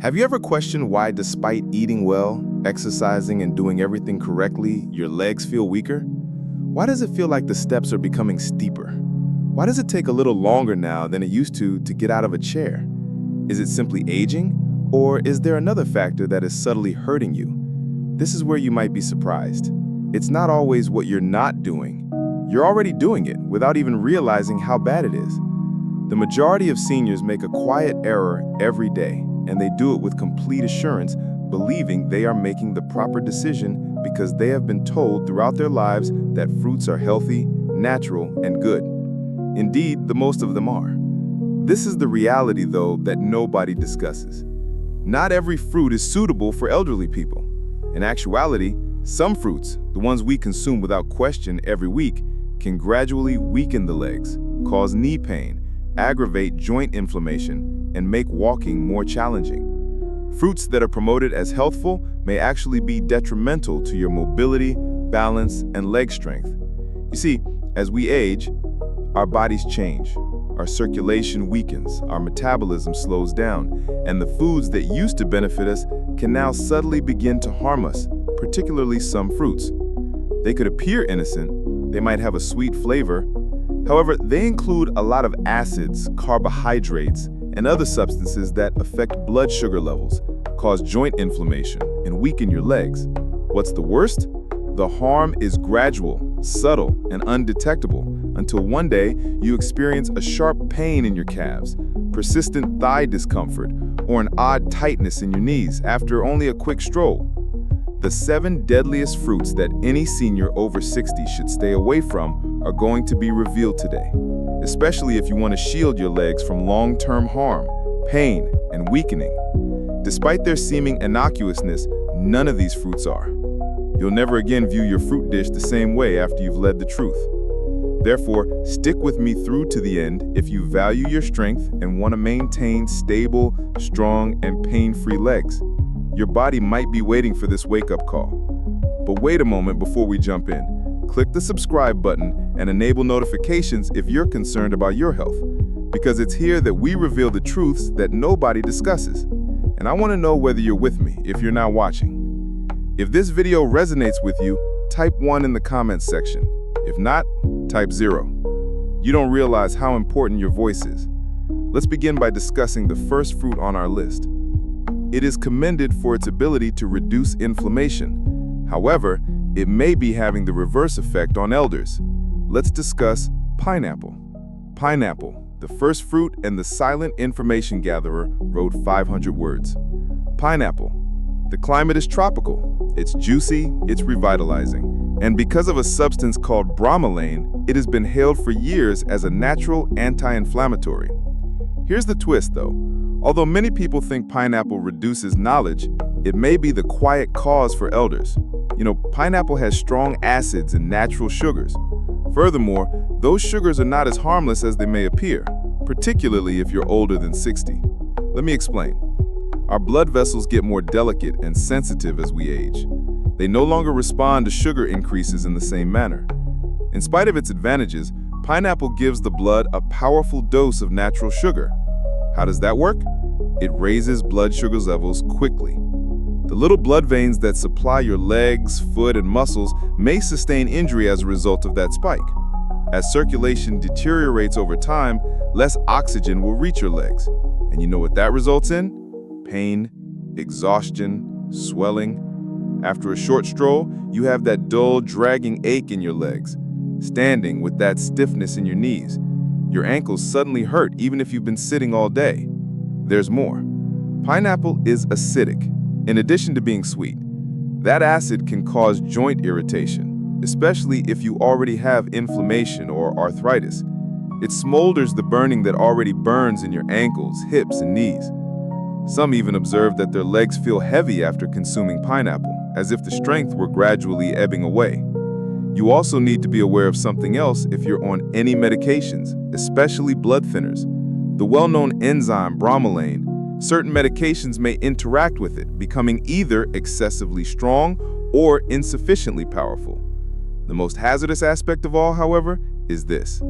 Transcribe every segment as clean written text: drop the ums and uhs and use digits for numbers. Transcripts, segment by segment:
Have you ever questioned why, despite eating well, exercising, and doing everything correctly, your legs feel weaker? Why does it feel like the steps are becoming steeper? Why does it take a little longer now than it used to get out of a chair? Is it simply aging? Or is there another factor that is subtly hurting you? This is where you might be surprised. It's not always what you're not doing. You're already doing it without even realizing how bad it is. The majority of seniors make a quiet error every day, and they do it with complete assurance, believing they are making the proper decision because they have been told throughout their lives that fruits are healthy, natural, and good. Indeed, the most of them are. This is the reality, though, that nobody discusses. Not every fruit is suitable for elderly people. In actuality, some fruits, the ones we consume without question every week, can gradually weaken the legs, cause knee pain, aggravate joint inflammation, and make walking more challenging. Fruits that are promoted as healthful may actually be detrimental to your mobility, balance, and leg strength. You see, as we age, our bodies change. Our circulation weakens, our metabolism slows down, and the foods that used to benefit us can now subtly begin to harm us, particularly some fruits. They could appear innocent, they might have a sweet flavor. However, they include a lot of acids, carbohydrates, and other substances that affect blood sugar levels, cause joint inflammation, and weaken your legs. What's the worst? The harm is gradual, subtle, and undetectable until one day you experience a sharp pain in your calves, persistent thigh discomfort, or an odd tightness in your knees after only a quick stroll. The 7 deadliest fruits that any senior over 60 should stay away from are going to be revealed today, especially if you want to shield your legs from long-term harm, pain, and weakening. Despite their seeming innocuousness, none of these fruits are. You'll never again view your fruit dish the same way after you've led the truth. Therefore, stick with me through to the end if you value your strength and want to maintain stable, strong, and pain-free legs. Your body might be waiting for this wake-up call. But wait a moment before we jump in. Click the subscribe button and enable notifications if you're concerned about your health, because it's here that we reveal the truths that nobody discusses. And I want to know whether you're with me if you're now watching. If this video resonates with you, type 1 in the comments section. If not, type 0. You don't realize how important your voice is. Let's begin by discussing the first fruit on our list. It is commended for its ability to reduce inflammation. However, it may be having the reverse effect on elders. Let's discuss pineapple. Pineapple, the first fruit and the silent information gatherer, wrote 500 words. Pineapple. The climate is tropical. It's juicy, it's revitalizing. And because of a substance called bromelain, it has been hailed for years as a natural anti-inflammatory. Here's the twist, though. Although many people think pineapple reduces knowledge, it may be the quiet cause for elders. You know, pineapple has strong acids and natural sugars. Furthermore, those sugars are not as harmless as they may appear, particularly if you're older than 60. Let me explain. Our blood vessels get more delicate and sensitive as we age. They no longer respond to sugar increases in the same manner. In spite of its advantages, pineapple gives the blood a powerful dose of natural sugar. How does that work? It raises blood sugar levels quickly. The little blood veins that supply your legs, foot, and muscles may sustain injury as a result of that spike. As circulation deteriorates over time, less oxygen will reach your legs. And you know what that results in? Pain, exhaustion, swelling. After a short stroll, you have that dull, dragging ache in your legs. Standing with that stiffness in your knees. Your ankles suddenly hurt even if you've been sitting all day. There's more. Pineapple is acidic. In addition to being sweet, that acid can cause joint irritation, especially if you already have inflammation or arthritis. It smolders the burning that already burns in your ankles, hips, and knees. Some even observe that their legs feel heavy after consuming pineapple, as if the strength were gradually ebbing away. You also need to be aware of something else if you're on any medications, especially blood thinners. The well-known enzyme bromelain, certain medications may interact with it, becoming either excessively strong or insufficiently powerful. The most hazardous aspect of all, however, is this.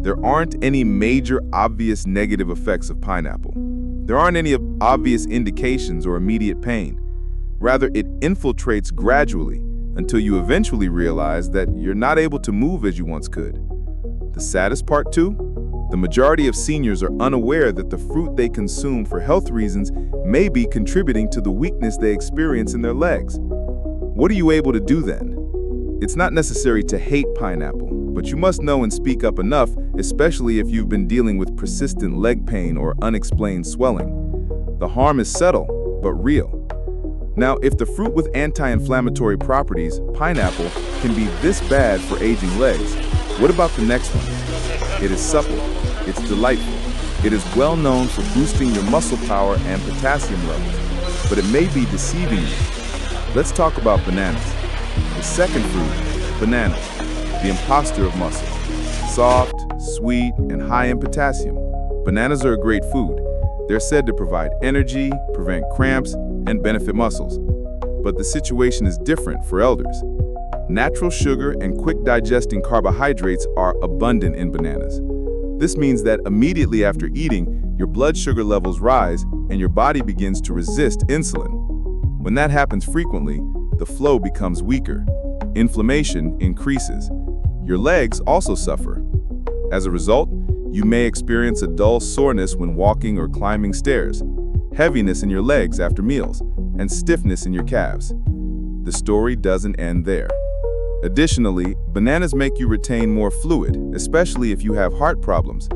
There aren't any major obvious negative effects of pineapple. There aren't any obvious indications or immediate pain. Rather, it infiltrates gradually until you eventually realize that you're not able to move as you once could. The saddest part, too? The majority of seniors are unaware that the fruit they consume for health reasons may be contributing to the weakness they experience in their legs. What are you able to do then? It's not necessary to hate pineapple, but you must know and speak up enough, especially if you've been dealing with persistent leg pain or unexplained swelling. The harm is subtle, but real. Now, if the fruit with anti-inflammatory properties, pineapple, can be this bad for aging legs, what about the next one? It is supple. It's delightful. It is well known for boosting your muscle power and potassium levels, but it may be deceiving you. Let's talk about bananas. The second fruit, bananas, the imposter of muscle. Soft, sweet, and high in potassium. Bananas are a great food. They're said to provide energy, prevent cramps, and benefit muscles. But the situation is different for elders. Natural sugar and quick digesting carbohydrates are abundant in bananas. This means that immediately after eating, your blood sugar levels rise and your body begins to resist insulin. When that happens frequently, the flow becomes weaker. Inflammation increases. Your legs also suffer. As a result, you may experience a dull soreness when walking or climbing stairs, heaviness in your legs after meals, and stiffness in your calves. The story doesn't end there. Additionally, bananas make you retain more fluid, especially if you have heart problems.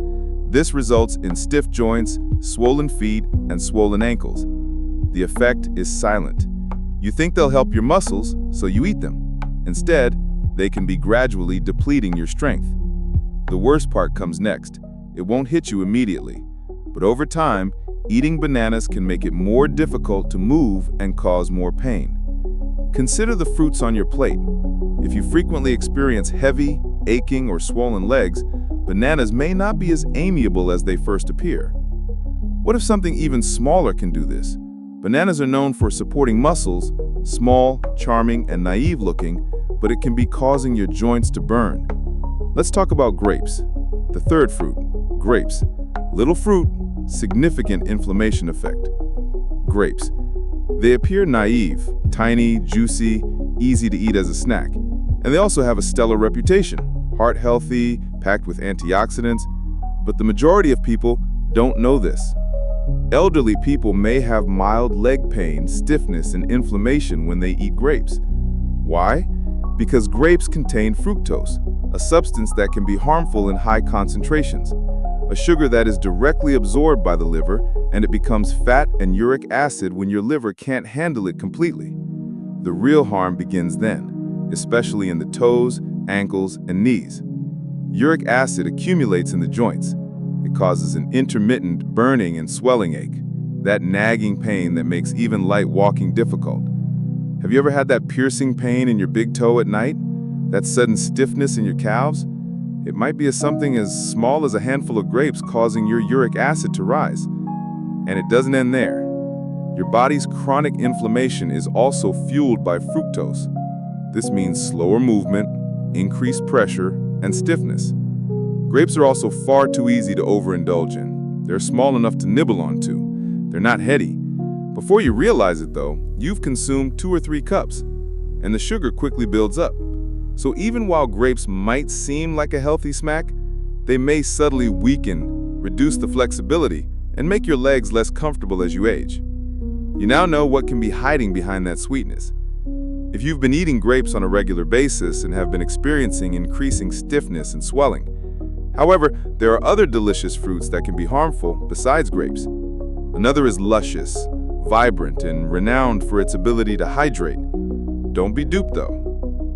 This results in stiff joints, swollen feet, and swollen ankles. The effect is silent. You think they'll help your muscles, so you eat them. Instead, they can be gradually depleting your strength. The worst part comes next. It won't hit you immediately, but over time, eating bananas can make it more difficult to move and cause more pain. Consider the fruits on your plate. If you frequently experience heavy, aching, or swollen legs, bananas may not be as amiable as they first appear. What if something even smaller can do this? Bananas are known for supporting muscles, small, charming, and naive looking, but it can be causing your joints to burn. Let's talk about grapes. The third fruit, grapes. Little fruit, significant inflammation effect. Grapes. They appear naive, tiny, juicy, easy to eat as a snack. And they also have a stellar reputation, heart healthy, packed with antioxidants. But the majority of people don't know this. Elderly people may have mild leg pain, stiffness, and inflammation when they eat grapes. Why? Because grapes contain fructose, a substance that can be harmful in high concentrations, a sugar that is directly absorbed by the liver, and it becomes fat and uric acid when your liver can't handle it completely. The real harm begins then, especially in the toes, ankles, and knees. Uric acid accumulates in the joints. It causes an intermittent burning and swelling ache, that nagging pain that makes even light walking difficult. Have you ever had that piercing pain in your big toe at night? That sudden stiffness in your calves? It might be something as small as a handful of grapes causing your uric acid to rise. And it doesn't end there. Your body's chronic inflammation is also fueled by fructose. This means slower movement, increased pressure, and stiffness. Grapes are also far too easy to overindulge in. They're small enough to nibble onto. They're not heady. Before you realize it, though, you've consumed 2 or 3 cups, and the sugar quickly builds up. So even while grapes might seem like a healthy snack, they may subtly weaken, reduce the flexibility, and make your legs less comfortable as you age. You now know what can be hiding behind that sweetness. If you've been eating grapes on a regular basis and have been experiencing increasing stiffness and swelling. However, there are other delicious fruits that can be harmful besides grapes. Another is luscious, vibrant, and renowned for its ability to hydrate. Don't be duped though.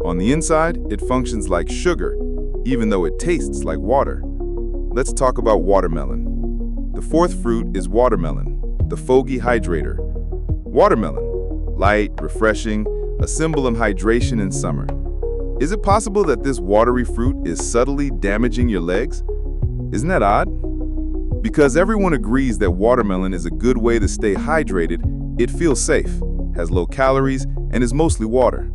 On the inside, it functions like sugar, even though it tastes like water. Let's talk about watermelon. The fourth fruit is watermelon, the foggy hydrator. Watermelon, light, refreshing, a symbol of hydration in summer. Is it possible that this watery fruit is subtly damaging your legs? Isn't that odd? Because everyone agrees that watermelon is a good way to stay hydrated, it feels safe, has low calories, and is mostly water.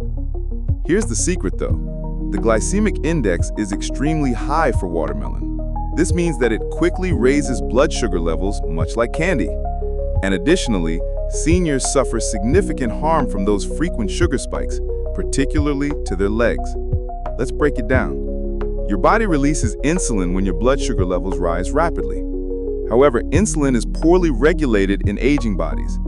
Here's the secret though. The glycemic index is extremely high for watermelon. This means that it quickly raises blood sugar levels, much like candy. And additionally, seniors suffer significant harm from those frequent sugar spikes, particularly to their legs. Let's break it down. Your body releases insulin when your blood sugar levels rise rapidly. However, insulin is poorly regulated in aging bodies.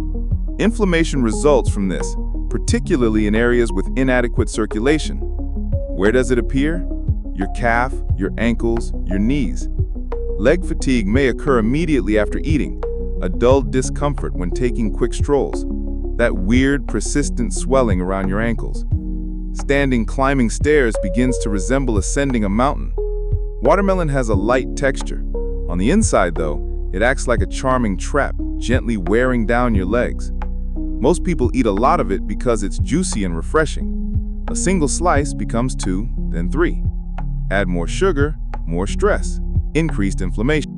Inflammation results from this, particularly in areas with inadequate circulation. Where does it appear? Your calf, your ankles, your knees. Leg fatigue may occur immediately after eating, a dull discomfort when taking quick strolls, that weird, persistent swelling around your ankles. Standing climbing stairs begins to resemble ascending a mountain. Watermelon has a light texture. On the inside, though, it acts like a charming trap, gently wearing down your legs. Most people eat a lot of it because it's juicy and refreshing. A single slice becomes 2, then 3. Add more sugar, more stress, increased inflammation.